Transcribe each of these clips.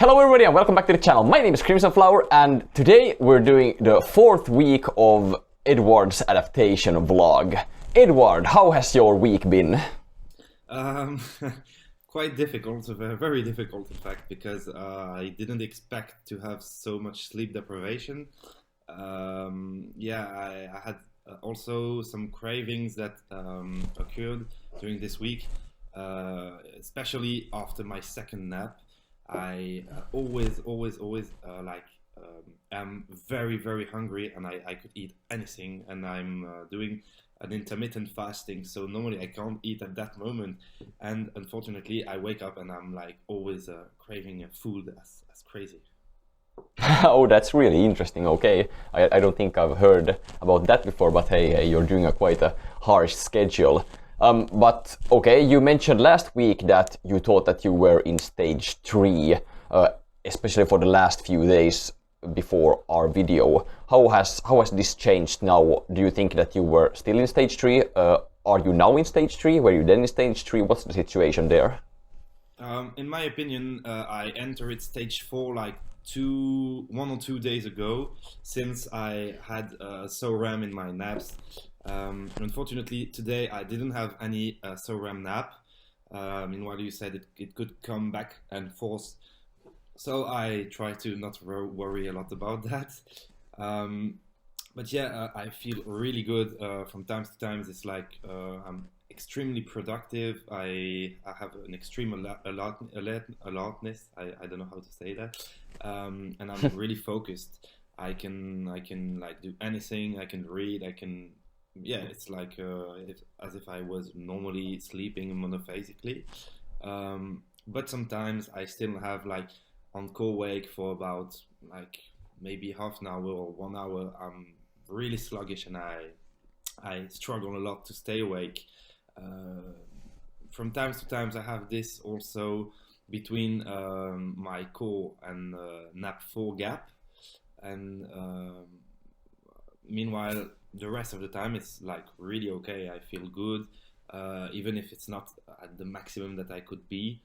Hello everybody and welcome back to the channel. My name is Crimson Flower and today we're doing the 4th week of Edward's adaptation vlog. Edward, how has your week been? Quite difficult, very difficult in fact, because I didn't expect to have so much sleep deprivation. I had also some cravings that occurred during this week, especially after my second nap. I always am very hungry, and I could eat anything, and I'm doing an intermittent fasting, so normally I can't eat at that moment, and unfortunately I wake up and I'm like always craving food as crazy. Oh, that's really interesting. Okay, I don't think I've heard about that before, but hey, you're doing quite a harsh schedule. But okay, you mentioned last week that you thought that you were in stage 3, especially for the last few days before our video. How has this changed now? Do you think that you were still in stage 3? Are you now in stage 3? Were you then in stage 3? What's the situation there? In my opinion, I entered stage 4 like 1 or 2 days ago, since I had SORAM in my naps. Unfortunately, today I didn't have any SORAM nap. Meanwhile, you said it could come back and forth, so I try to not worry a lot about that. But yeah, I feel really good from time to time. It's like I'm extremely productive. I have an extreme alertness. I don't know how to say that, and I'm really focused. I can like do anything. I can read. I can. Yeah, it's like as if I was normally sleeping monophasically. But sometimes I still have like on call wake for about like maybe half an hour or 1 hour. I'm really sluggish and I struggle a lot to stay awake. From time to time I have this also between my core and nap 4 gap, and meanwhile the rest of the time it's like really okay. I feel good, even if it's not at the maximum that I could be.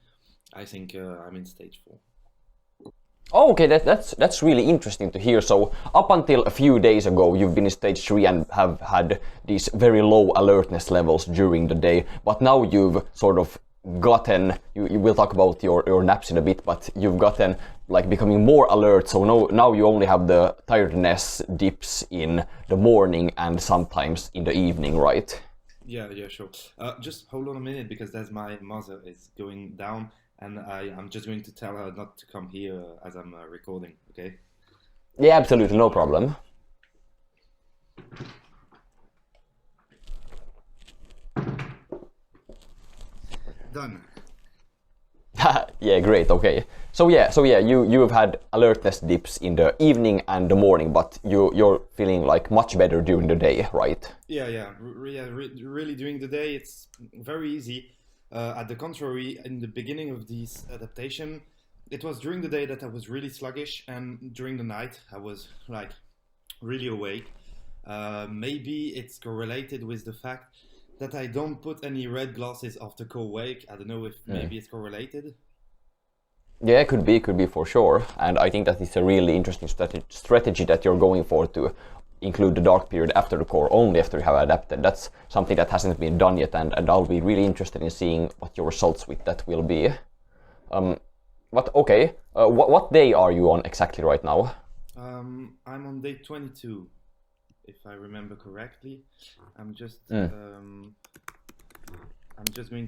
I think I'm in stage 4. Oh, okay, that's really interesting to hear. So up until a few days ago, you've been in stage 3 and have had these very low alertness levels during the day. But now you've sort of gotten, you will talk about your naps in a bit, but you've gotten like becoming more alert. So now you only have the tiredness dips in the morning and sometimes in the evening, right? Yeah, sure. Just hold on a minute, because there's my mother is going down, and I'm just going to tell her not to come here as I'm recording, okay? Yeah, absolutely, no problem. Done. Yeah, great, okay. So yeah, you have had alertness dips in the evening and the morning, but you're feeling like much better during the day, right? Really during the day it's very easy. At the contrary, in the beginning of this adaptation, it was during the day that I was really sluggish, and during the night I was like really awake. Maybe it's correlated with the fact that I don't put any red glasses after co-wake. I don't know if maybe it's correlated. Yeah, could be for sure. And I think that it's a really interesting strategy that you're going for, to include the dark period after the core, only after you have adapted. That's something that hasn't been done yet, and I'll be really interested in seeing what your results with that will be. But okay, what day are you on exactly right now? I'm on day 22, if I remember correctly. I'm just going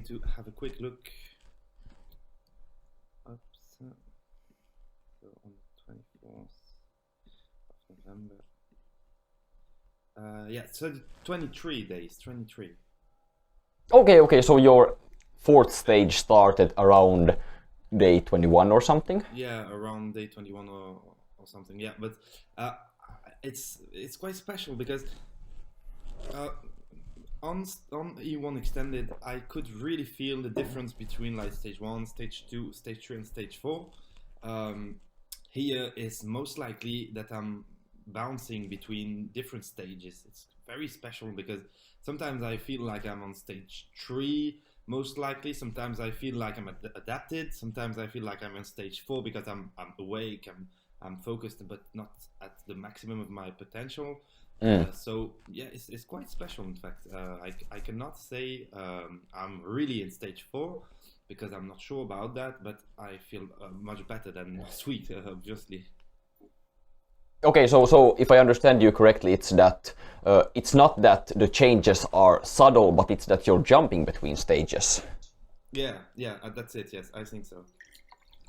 to have a quick look. Oops. So on the 24th of November. Yeah, so 23 days, 23. Okay, so your 4th stage started around day 21 or something? Yeah, around day 21 or something. Yeah, but it's quite special, because on E1 extended I could really feel the difference between like stage 1, stage 2, stage 3 and stage 4. Here is most likely that I'm bouncing between different stages. It's very special, because sometimes I feel like I'm on stage 3, most likely. Sometimes I feel like I'm adapted. Sometimes I feel like I'm in stage 4 because I'm awake, I'm focused, but not at the maximum of my potential. So yeah, it's quite special. In fact, I cannot say I'm really in stage 4 because I'm not sure about that, but I feel much better than last week, obviously. Okay, so if I understand you correctly, it's that it's not that the changes are subtle, but it's that you're jumping between stages. Yeah, that's it. Yes, I think so.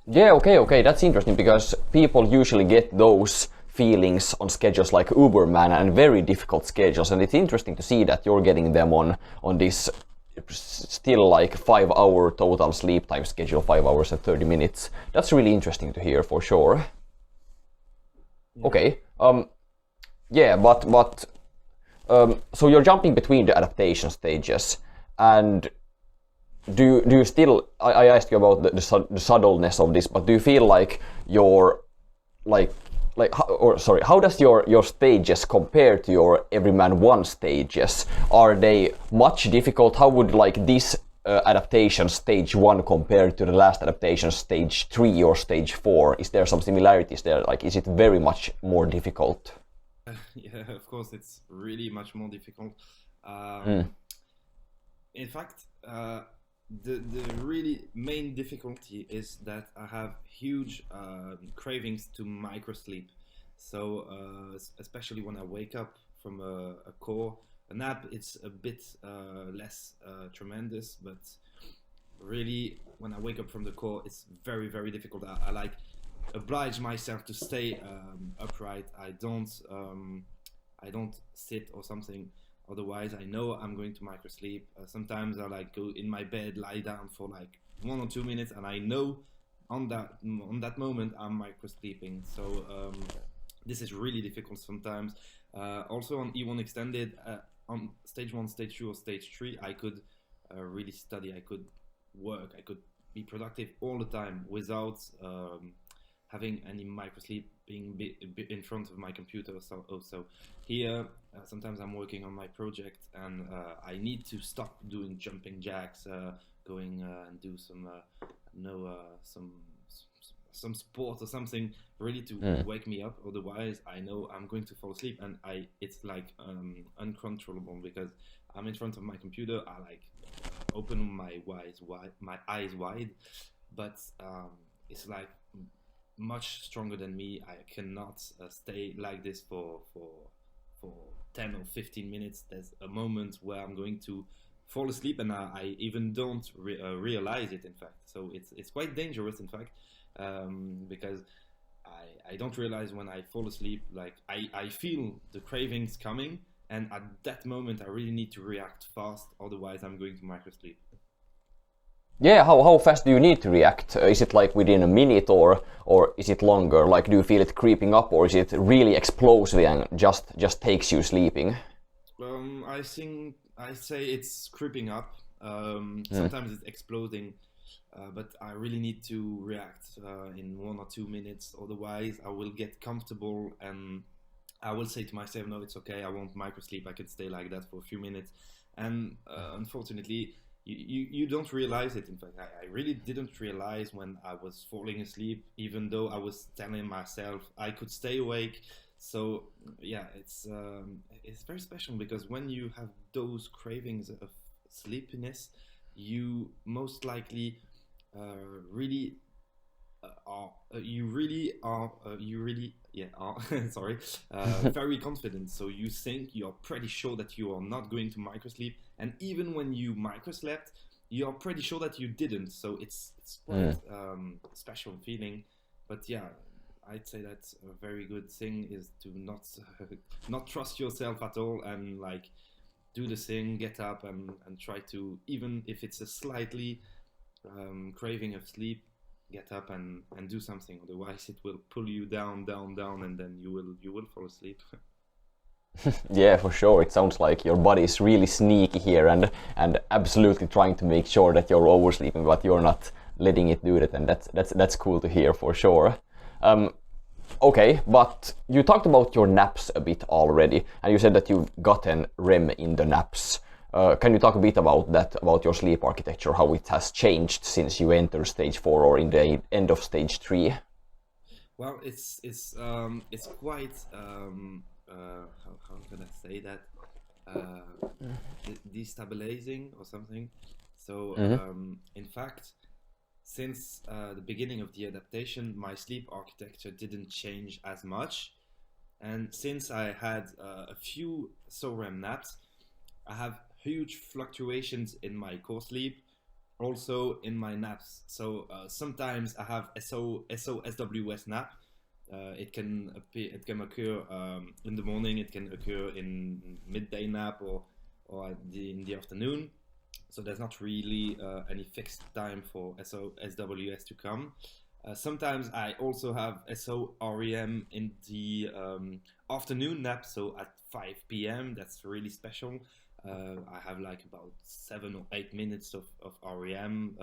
Yeah, okay, that's interesting because people usually get those feelings on schedules like Everyman and very difficult schedules, and it's interesting to see that you're getting them on this still like 5-hour total sleep time schedule, 5 hours and 30 minutes. That's really interesting to hear for sure. Yeah. Okay, yeah, but so you're jumping between the adaptation stages, and do you still? I asked you about the subtleness of this, but do you feel like you're how does your stages compare to your Everyman 1 stages? Are they much difficult? How would like this adaptation stage 1 compare to the last adaptation stage 3 or stage 4? Is there some similarities there? Like, is it very much more difficult? Yeah, of course, it's really much more difficult. In fact, the really main difficulty is that I have huge cravings to microsleep. So especially when I wake up from a core, a nap, it's a bit less tremendous, but really when I wake up from the core, it's very, very difficult. I like oblige myself to stay upright. I don't sit or something. Otherwise, I know I'm going to microsleep. Sometimes I like go in my bed, lie down for like 1 or 2 minutes, and I know on that moment I'm microsleeping. So this is really difficult sometimes. Also on E1 extended, on stage 1, stage 2, or stage 3, I could really study. I could work. I could be productive all the time without having any microsleep being in front of my computer. So here, sometimes I'm working on my project and I need to stop doing jumping jacks, going and do some sport or something really to wake me up. Otherwise, I know I'm going to fall asleep, and it's like uncontrollable because I'm in front of my computer. I like open my eyes wide, but it's like much stronger than me. I cannot stay like this for 10 or 15 minutes. There's a moment where I'm going to fall asleep, and I even don't realize it, in fact. So it's quite dangerous, in fact, because I don't realize when I fall asleep. Like I feel the cravings coming, and at that moment I really need to react fast, otherwise I'm going to microsleep. Yeah, how fast do you need to react? Is it like within a minute or is it longer? Like, do you feel it creeping up, or is it really explosive and just takes you sleeping? I say it's creeping up. Sometimes it's exploding, but I really need to react in 1 or 2 minutes. Otherwise, I will get comfortable and I will say to myself, no, it's okay. I won't microsleep. I can stay like that for a few minutes. And unfortunately, you don't realize it. In fact, I really didn't realize when I was falling asleep, even though I was telling myself I could stay awake. So yeah, it's very special because when you have those cravings of sleepiness, you most likely really are sorry, very confident. So you think you're pretty sure that you are not going to microsleep, and even when you microslept, you're pretty sure that you didn't. So it's quite special feeling. But yeah, I'd say that's a very good thing is to not trust yourself at all, and like do the thing, get up and try to, even if it's a slightly craving of sleep, get up and do something. Otherwise it will pull you down, and then you will fall asleep. Yeah, for sure. It sounds like your body is really sneaky here and absolutely trying to make sure that you're oversleeping, but you're not letting it do that, and that's cool to hear for sure. Okay, but you talked about your naps a bit already, and you said that you've gotten REM in the naps. Can you talk a bit about that, about your sleep architecture, how it has changed since you entered stage 4 or in the end of stage 3? Well, it's quite how can I say that, destabilizing or something. So in fact, since the beginning of the adaptation, my sleep architecture didn't change as much, and since I had a few SOREM naps, I have huge fluctuations in my core sleep, also in my naps. So sometimes I have SOSWS nap. It can occur in the morning. It can occur in midday nap or in the afternoon. So there's not really any fixed time for SOSWS to come. Sometimes I also have SOREM in the afternoon nap, so at 5 p.m. That's really special. I have like about 7 or 8 minutes of REM,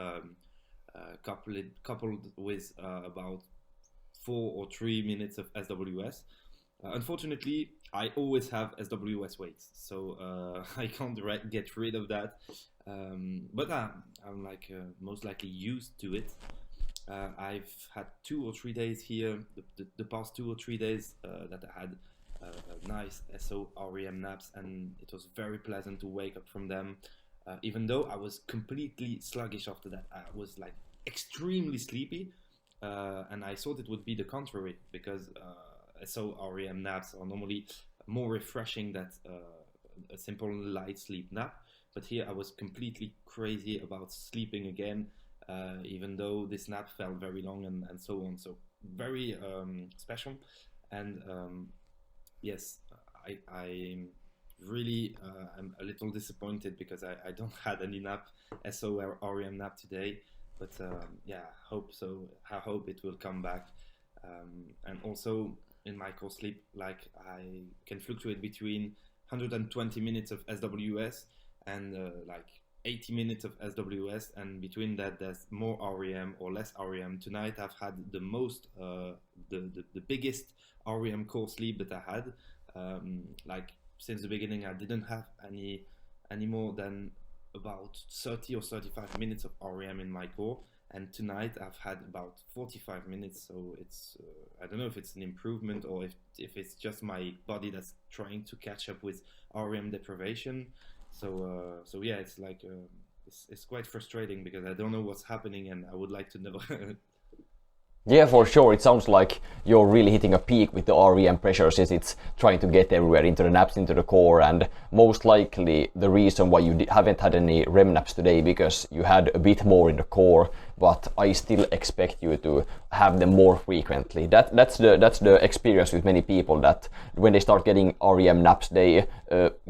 coupled with about 4 or 3 minutes of SWS. Unfortunately, I always have SWS weights, so I can't get rid of that. But I'm like most likely used to it. I've had 2 or 3 days here, the past 2 or 3 days that I had nice SOREM naps, and it was very pleasant to wake up from them. Even though I was completely sluggish after that, I was like extremely sleepy, and I thought it would be the contrary because SOREM naps are normally more refreshing than a simple light sleep nap. But here I was completely crazy about sleeping again, even though this nap felt very long and so on. So very special. And yes, I really I'm a little disappointed because I don't had any nap, SOREM nap today. But yeah, hope so. I hope it will come back. And also in my core sleep, like I can fluctuate between 120 minutes of SWS and like 80 minutes of SWS, and between that there's more REM or less REM. Tonight I've had the most, the biggest REM core sleep that I had. Like since the beginning, I didn't have any more than about 30 or 35 minutes of REM in my core, and tonight I've had about 45 minutes. So it's I don't know if it's an improvement or if it's just my body that's trying to catch up with REM deprivation. So yeah, it's like it's quite frustrating because I don't know what's happening and I would like to know. Yeah, for sure. It sounds like you're really hitting a peak with the REM pressure since it's trying to get everywhere into the naps, into the core, and most likely the reason why you haven't had any REM naps today because you had a bit more in the core, but I still expect you to have them more frequently. That's the experience with many people, that when they start getting REM naps, they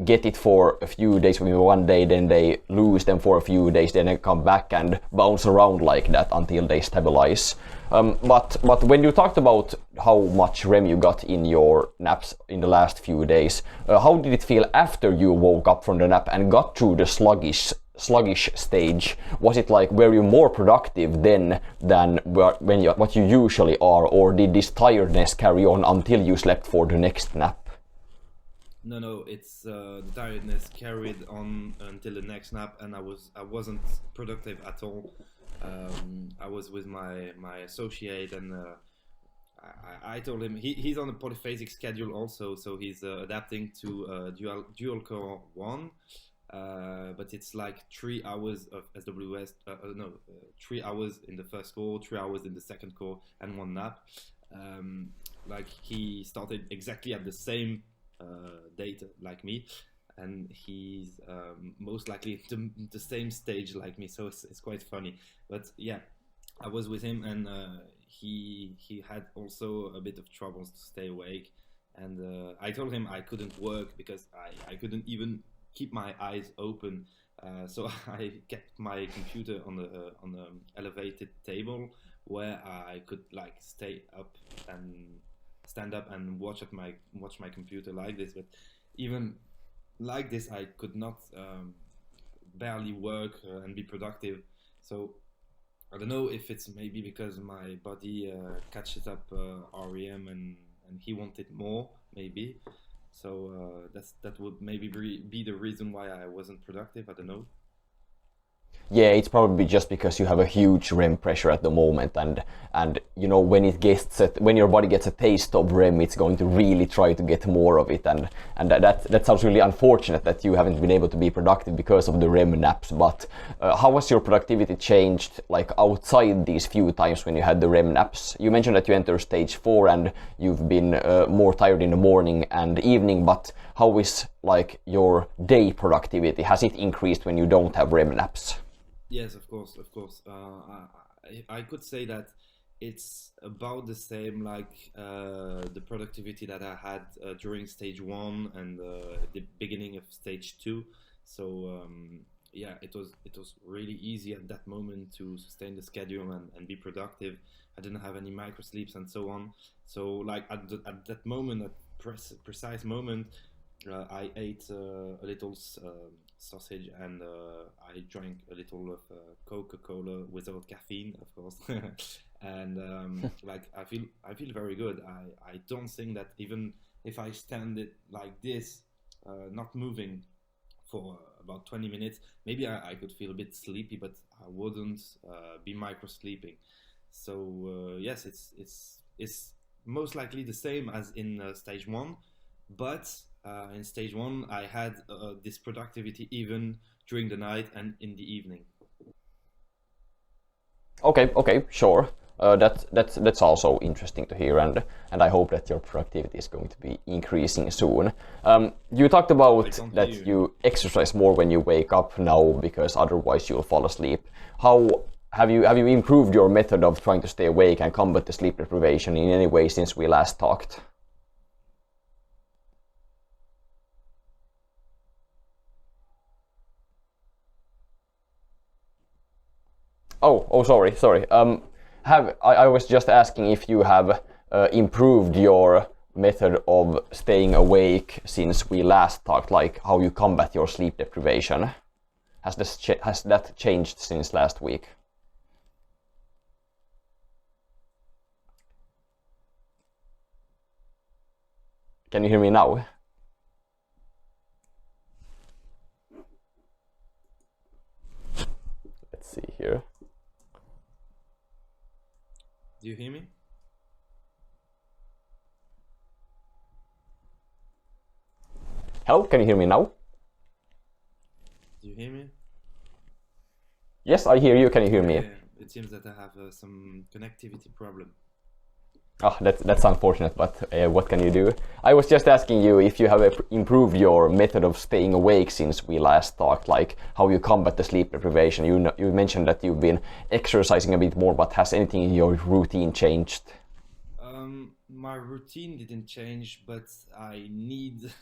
get it for a few days, maybe one day, then they lose them for a few days, then they come back and bounce around like that until they stabilize. But when you talked about how much REM you got in your naps in the last few days, how did it feel after you woke up from the nap and got through the sluggish stage? Was it like, were you more productive then than what you usually are, or did this tiredness carry on until you slept for the next nap? No, it's the tiredness carried on until the next nap, and I wasn't productive at all. I was with my associate, and I told him he's on a polyphasic schedule also, so he's adapting to dual core 1, but it's like 3 hours of SWS, 3 hours in the first core, 3 hours in the second core, and one nap. Like he started exactly at the same date like me, and he's most likely the same stage like me, so it's quite funny. But yeah, I was with him, and he had also a bit of troubles to stay awake, and I told him I couldn't work because I couldn't even keep my eyes open. So I kept my computer on the elevated table where I could like stay up and stand up and watch my computer like this. But even like this, I could not barely work and be productive. So I don't know if it's maybe because my body catches up REM and he wanted more maybe. So that would maybe be the reason why I wasn't productive. I don't know. Yeah, it's probably just because you have a huge REM pressure at the moment, and you know when your body gets a taste of REM, it's going to really try to get more of it, and that sounds really unfortunate that you haven't been able to be productive because of the REM naps. But how has your productivity changed, like outside these few times when you had the REM naps? You mentioned that you enter stage 4 and you've been more tired in the morning and evening, but how is like your day productivity? Has it increased when you don't have REM naps? Yes, of course, of course. I could say that it's about the same like the productivity that I had during stage 1 and the beginning of stage 2. So yeah, it was really easy at that moment to sustain the schedule and be productive. I didn't have any micro sleeps and so on. So like at that moment, at precise moment, I ate a little sausage and I drank a little of Coca-Cola without caffeine, of course. And like I feel very good. I don't think that even if I stand it like this, not moving for about 20 minutes, maybe I could feel a bit sleepy, but I wouldn't be micro sleeping. So yes, it's most likely the same as in stage 1, but in stage 1 I had this productivity even during the night and in the evening. Okay, okay, sure. That's also interesting to hear, and I hope that your productivity is going to be increasing soon. You talked I about can't that hear you. you exercise more when you wake up now because otherwise you'll fall asleep. How have you improved your method of trying to stay awake and combat the sleep deprivation in any way since we last talked? Oh, sorry. I was just asking if you have improved your method of staying awake since we last talked, like how you combat your sleep deprivation. Has that changed since last week? Can you hear me now? Let's see here. Do you hear me? Hello, can you hear me now? Do you hear me? Yes, I hear you. Can you hear me? Okay, it seems that I have some connectivity problem. Oh, that's unfortunate, but what can you do? I was just asking you if you have improved your method of staying awake since we last talked, like how you combat the sleep deprivation. You mentioned that you've been exercising a bit more, but has anything in your routine changed? My routine didn't change, but I need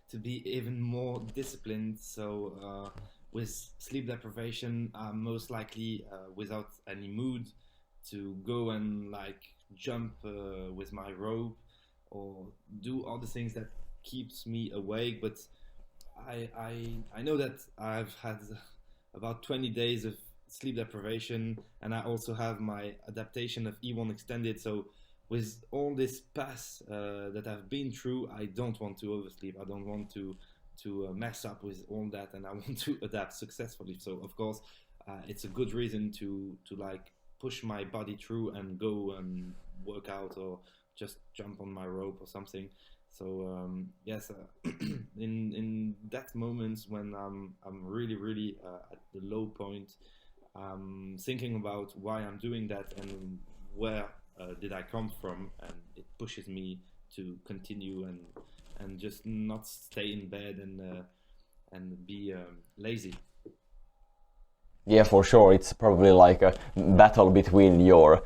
to be even more disciplined. So, with sleep deprivation, I'm most likely without any mood to go and like jump with my rope or do all the things that keeps me awake. But I know that I've had about 20 days of sleep deprivation, and I also have my adaptation of E1 extended. So with all this pass that I've been through, I don't want to oversleep. I don't want to mess up with all that, and I want to adapt successfully. So of course, it's a good reason to like push my body through and go and work out or just jump on my rope or something. So yes, in that moments when I'm really at the low point, thinking about why I'm doing that and where did I come from, and it pushes me to continue and just not stay in bed and be lazy. Yeah, for sure. It's probably like a battle between your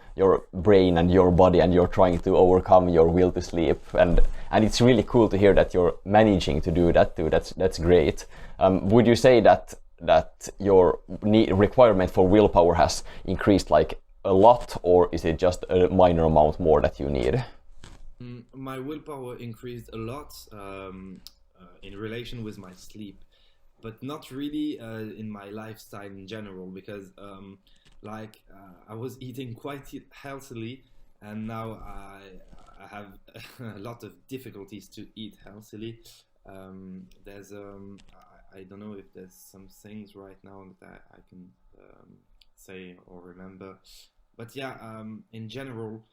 brain and your body, and you're trying to overcome your will to sleep. And it's really cool to hear that you're managing to do that too. That's great. Would you say that your requirement for willpower has increased like a lot, or is it just a minor amount more that you need? My willpower increased a lot in relation with my sleep, but not really in my lifestyle in general because I was eating quite healthily, and now I have a lot of difficulties to eat healthily. There's I don't know if there's some things right now that I can say or remember, but yeah, in general,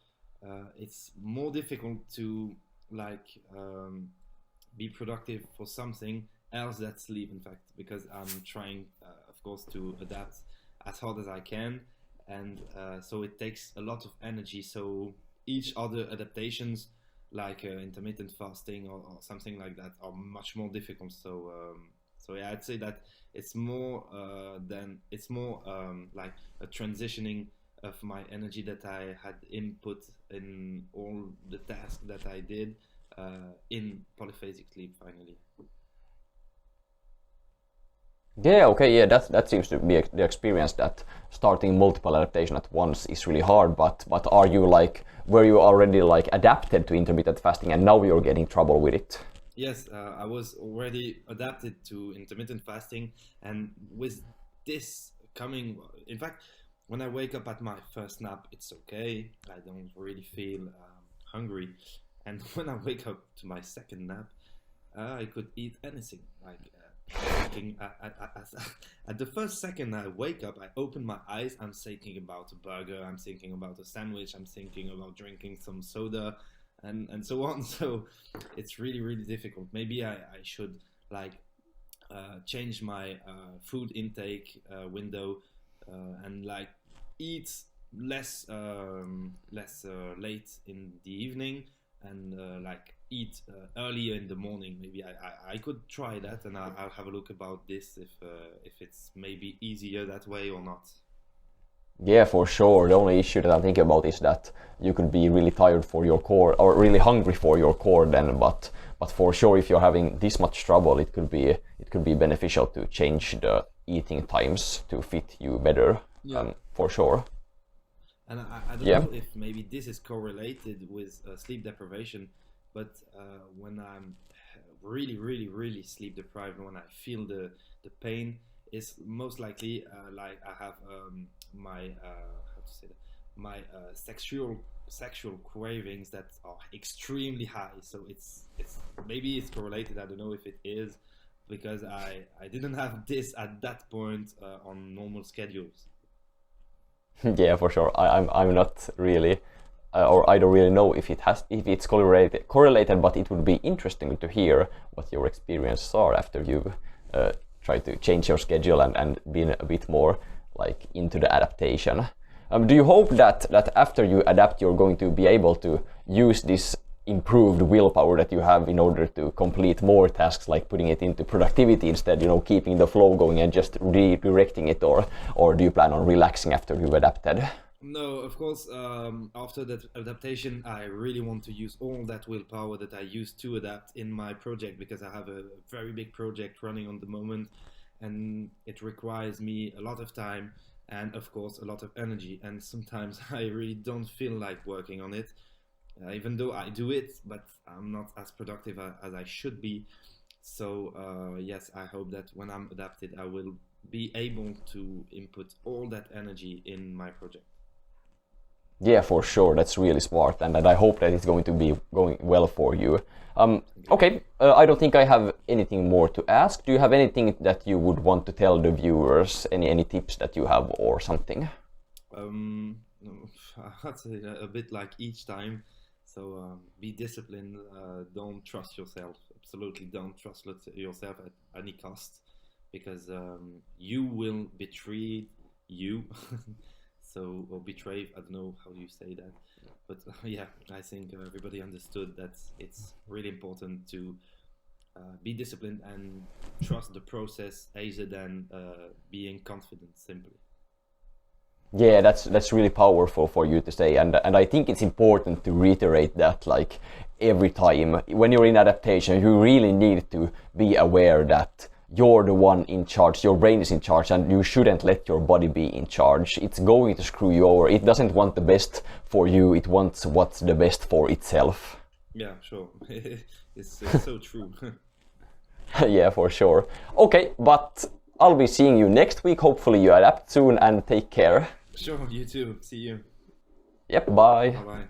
it's more difficult to like be productive for something else than sleep, in fact, because I'm trying, of course, to adapt as hard as I can, and so it takes a lot of energy. So each other adaptations, like intermittent fasting or something like that, are much more difficult. So yeah, I'd say that it's more like a transitioning of my energy that I had input in all the tasks that I did in polyphasic sleep finally. Yeah, okay, yeah, that seems to be the experience that starting multiple adaptation at once is really hard. But are you like, were you already like adapted to intermittent fasting and now you're getting trouble with it? Yes, I was already adapted to intermittent fasting, and with this coming, in fact, when I wake up at my first nap, it's okay. I don't really feel hungry, and when I wake up to my second nap, I could eat anything. Like thinking at the first second I wake up, I open my eyes, I'm thinking about a burger, I'm thinking about a sandwich, I'm thinking about drinking some soda, and so on. So it's really difficult. Maybe I should like change my food intake window and like eat less late in the evening, and like eat earlier in the morning. Maybe I could try that, and I'll have a look about this if it's maybe easier that way or not. Yeah, for sure. The only issue that I'm thinking about is that you could be really tired for your core or really hungry for your core then, but for sure if you're having this much trouble, it could be beneficial to change the eating times to fit you better. Yeah. For sure. And I don't Yeah. know if maybe this is correlated with sleep deprivation, but when I'm really sleep deprived, when I feel the pain, is most likely like I have my how to say that, my sexual cravings that are extremely high. So it's maybe it's correlated. I don't know if it is, because I didn't have this at that point on normal schedules. Yeah, for sure. I'm not really, or I don't really know if it's correlated, but it would be interesting to hear what your experiences are after you've tried to change your schedule and been a bit more like into the adaptation. Do you hope that after you adapt, you're going to be able to use this improved willpower that you have in order to complete more tasks, like putting it into productivity instead, keeping the flow going and just redirecting it, or do you plan on relaxing after you've adapted? No, of course, after that adaptation, I really want to use all that willpower that I used to adapt in my project, because I have a very big project running on the moment, and it requires me a lot of time and, of course, a lot of energy. And sometimes I really don't feel like working on it, even though I do it, but I'm not as productive as I should be. So, yes, I hope that when I'm adapted, I will be able to input all that energy in my project. Yeah, for sure. That's really smart, and I hope that it's going to be going well for you. Okay, I don't think I have anything more to ask. Do you have anything that you would want to tell the viewers? Any tips that you have or something? I'd say a bit like each time. So be disciplined. Don't trust yourself. Absolutely, don't trust yourself at any cost, because you will betray you. So, or betray, I don't know how you say that, but yeah, I think everybody understood that it's really important to be disciplined and trust the process rather than being confident simply. Yeah, that's really powerful for you to say, and I think it's important to reiterate that, like, every time when you're in adaptation, you really need to be aware that you're the one in charge, your brain is in charge, and you shouldn't let your body be in charge. It's going to screw you over. It doesn't want the best for you, it wants what's the best for itself. Yeah, sure. It's so true. Yeah, for sure. Okay, but I'll be seeing you next week. Hopefully you adapt soon, and take care. Sure, you too. See you. Yep, bye. Bye bye.